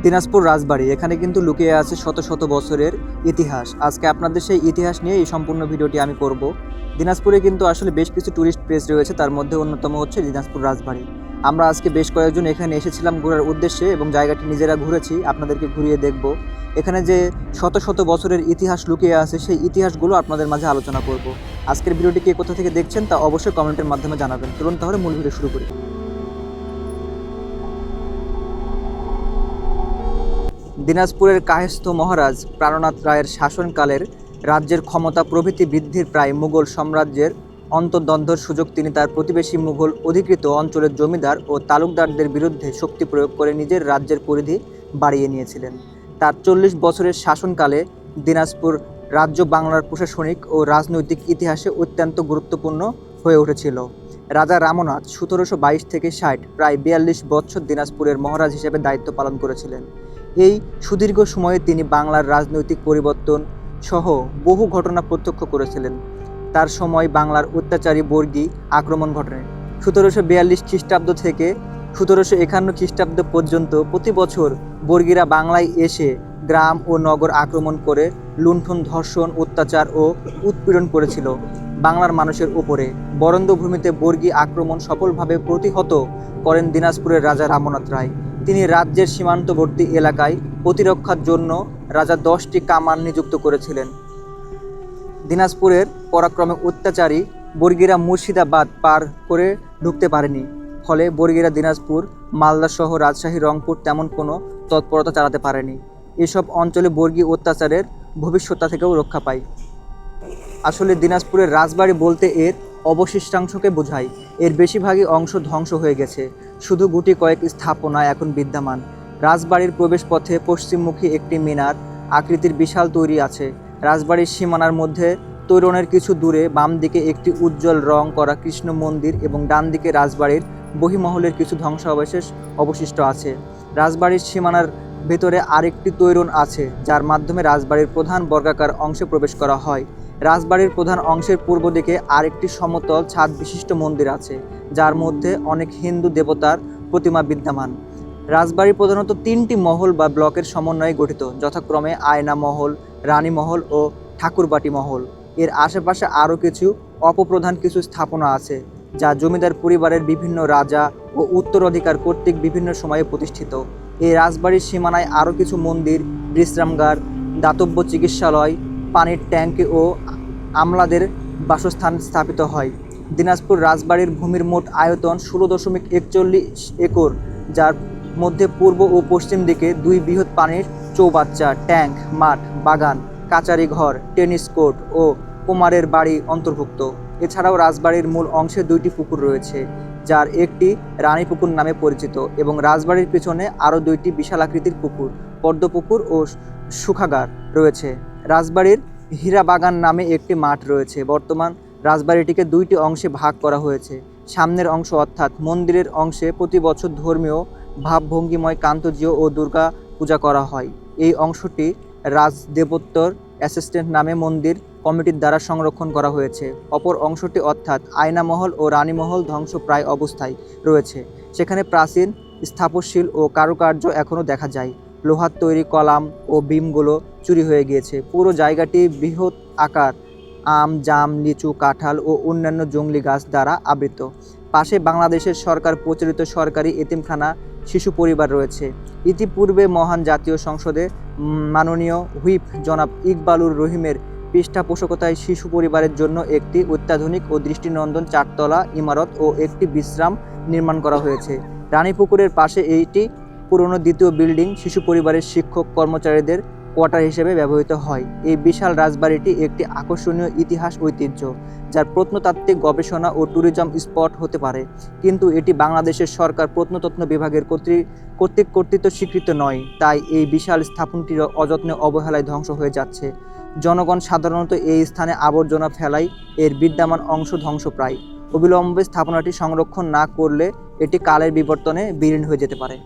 দিনাজপুর রাজবাড়ি, এখানে কিন্তু লুকিয়ে আছে শত শত বছরের ইতিহাস। আজকে আপনাদের সেই ইতিহাস নিয়ে এই সম্পূর্ণ ভিডিওটি আমি করব। দিনাজপুরে কিন্তু আসলে বেশ কিছু ট্যুরিস্ট প্লেস রয়েছে, তার মধ্যে অন্যতম হচ্ছে দিনাজপুর রাজবাড়ি। আমরা আজকে বেশ কয়েকজন এখানে এসেছিলাম ঘোরার উদ্দেশ্যে এবং জায়গাটি নিজেরা ঘুরেছি, আপনাদেরকে ঘুরিয়ে দেখব। এখানে যে শত শত বছরের ইতিহাস লুকিয়ে আছে সেই ইতিহাসগুলো আপনাদের মাঝে আলোচনা করব। আজকের ভিডিওটি কে কোথা থেকে দেখছেন তা অবশ্যই কমেন্টের মাধ্যমে জানাবেন। চলুন তাহলে মূল ভিডিও শুরু করি। দিনাজপুরের কায়স্থ মহারাজ প্রাণনাথ রায়ের শাসনকালের রাজ্যের ক্ষমতা প্রভৃতি বৃদ্ধির প্রায় মুঘল সাম্রাজ্যের অন্তর্দ্বন্দ্বের সুযোগ তিনি তার প্রতিবেশী মুঘল অধিকৃত অঞ্চলের জমিদার ও তালুকদারদের বিরুদ্ধে শক্তি প্রয়োগ করে নিজের রাজ্যের পরিধি বাড়িয়ে নিয়েছিলেন। তার 40 বছরের শাসনকালে দিনাজপুর রাজ্য বাংলার প্রশাসনিক ও রাজনৈতিক ইতিহাসে অত্যন্ত গুরুত্বপূর্ণ হয়ে উঠেছিল। রাজা রামনাথ 1722 থেকে 60 প্রায় 42 বছর দিনাজপুরের মহারাজ হিসেবে দায়িত্ব পালন করেছিলেন। এই সুদীর্ঘ সময়ে তিনি বাংলার রাজনৈতিক পরিবর্তন সহ বহু ঘটনা প্রত্যক্ষ করেছিলেন। তার সময় বাংলার অত্যাচারী বর্গী আক্রমণ ঘটে। 1742 খ্রিস্টাব্দ থেকে 1751 খ্রিস্টাব্দ পর্যন্ত প্রতি বছর বর্গীরা বাংলায় এসে গ্রাম ও নগর আক্রমণ করে লুণ্ঠন, ধর্ষণ, অত্যাচার ও উৎপীড়ন করেছিল বাংলার মানুষের উপরে। বরেন্দ্র ভূমিতে বর্গী আক্রমণ সফলভাবে প্রতিহত করেন দিনাজপুরের রাজা রামনাথ রায়। তিনি রাজ্যের সীমান্তবর্তী এলাকায় প্রতিরক্ষার জন্য রাজা 10টি কামান নিযুক্ত করেছিলেন। দিনাজপুরের পরাক্রমে অত্যাচারী বর্গীরা মুর্শিদাবাদ পার করে ঢুকতে পারেনি, ফলে বর্গীরা দিনাজপুর, মালদা সহ রাজশাহী, রংপুর তেমন কোনো তৎপরতা চালাতে পারেনি। এসব অঞ্চলে বর্গী অত্যাচারের ভবিষ্যৎ থেকেও রক্ষা পায়। আসলে দিনাজপুরের রাজবাড়ি বলতে এর অবশিষ্টাংশকে বোঝায়। এর বেশিরভাগই অংশ ধ্বংস হয়ে গেছে, শুধু গুটি কয়েক স্থাপনা এখন বিদ্যমান। রাজবাড়ির প্রবেশপথে পশ্চিমমুখী একটি মিনার আকৃতির বিশাল তৈরি আছে। রাজবাড়ির সীমানার মধ্যে তোরণের কিছু দূরে বাম দিকে একটি উজ্জ্বল রং করা কৃষ্ণ মন্দির এবং ডান দিকে রাজবাড়ির বহিমহলের কিছু ধ্বংসাবশেষ অবশিষ্ট আছে। রাজবাড়ির সীমানার ভেতরে আরেকটি তোরণ আছে, যার মাধ্যমে রাজবাড়ির প্রধান বর্গাকার অংশে প্রবেশ করা হয়। রাজবাড়ির প্রধান অংশের পূর্ব দিকে আরেকটি সমতল ছাদ বিশিষ্ট মন্দির আছে, যার মধ্যে অনেক হিন্দু দেবতার প্রতিমা বিদ্যমান। রাজবাড়ি প্রধানত 3টি মহল বা ব্লকের সমন্বয়ে গঠিত, যথাক্রমে আয়না মহল, রানী মহল ও ঠাকুরবাটি মহল। এর আশেপাশে আরও কিছু অপপ্রধান কিছু স্থাপনা আছে, যা জমিদার পরিবারের বিভিন্ন রাজা ও উত্তরাধিকার কর্তৃক বিভিন্ন সময়ে প্রতিষ্ঠিত। এই রাজবাড়ির সীমানায় আরও কিছু মন্দির, বিশ্রামাগার, দাতব্য চিকিৎসালয়, পানির ট্যাঙ্ক ও আমলাদের বাসস্থান স্থাপিত হয়। দিনাজপুর রাজবাড়ির ভূমির মোট আয়তন 16.41 একর, যার মধ্যে পূর্ব ও পশ্চিম দিকে 2 বৃহৎ পানির চৌবাচ্চা, ট্যাঙ্ক, মাঠ, বাগান, কাচারি ঘর, টেনিস কোর্ট ও কুমারের বাড়ি অন্তর্ভুক্ত। এছাড়াও রাজবাড়ির মূল অংশে 2টি পুকুর রয়েছে, যার একটি রানী পুকুর নামে পরিচিত, এবং রাজবাড়ির পেছনে আরও 2টি বিশাল আকৃতির পুকুর, পদ্ম পুকুর ও সুখাগার রয়েছে। রাজবাড়ির হীরা বাগান নামে একটি মাঠ রয়েছে। বর্তমান রাজবাড়িটিকে 2টি অংশে ভাগ করা হয়েছে। সামনের অংশ অর্থাৎ মন্দিরের অংশে প্রতি বছর ধর্মীয় ভাবভঙ্গিময় কান্তজিও ও দুর্গা পূজা করা হয়। এই অংশটি রাজদেবোত্তর অ্যাসিস্ট্যান্ট নামে মন্দির কমিটির দ্বারা সংরক্ষণ করা হয়েছে। অপর অংশটি অর্থাৎ আয়নামহল ও রানীমহল ধ্বংসপ্রায় অবস্থায় রয়েছে। সেখানে প্রাচীন স্থাপত্যশৈলী ও কারুকার্য এখনও দেখা যায়। লোহার তৈরি কলাম ও বিমগুলো চুরি হয়ে গিয়েছে। পুরো জায়গাটি বৃহৎ আকার আম, জাম, লিচু, কাঁঠাল ও অন্যান্য জংলি গাছ দ্বারা আবৃত। পাশে বাংলাদেশের সরকার পরিচালিত সরকারি এতিমখানা শিশু পরিবার রয়েছে। ইতিপূর্বে মহান জাতীয় সংসদে মাননীয় হুইপ জনাব ইকবালুর রহিমের পৃষ্ঠপোষকতায় শিশু পরিবারের জন্য একটি অত্যাধুনিক ও দৃষ্টিনন্দন 4তলা ইমারত ও একটি বিশ্রাম নির্মাণ করা হয়েছে। রানীপুকুরের পাশে এইটি পুরনো 2য় বিল্ডিং শিশু পরিবারের শিক্ষক কর্মচারীদের কোয়ার্টার হিসেবে ব্যবহৃত হয়। এই বিশাল রাজবাড়িটি একটি আকর্ষণীয় ইতিহাস ঐতিহ্য, যার প্রত্নতাত্ত্বিক গবেষণা ও ট্যুরিজম স্পট হতে পারে, কিন্তু এটি বাংলাদেশের সরকার প্রত্নতত্ত্ব বিভাগের কর্তৃক স্বীকৃত নয়। তাই এই বিশাল স্থাপনটি অযত্নে অবহেলায় ধ্বংস হয়ে যাচ্ছে। জনগণ সাধারণত এই স্থানে আবর্জনা ফেলায় এর বিদ্যমান অংশ ধ্বংসপ্রায়। অবিলম্বে স্থাপনাটি সংরক্ষণ না করলে এটি কালের বিবর্তনে বিলীন হয়ে যেতে পারে।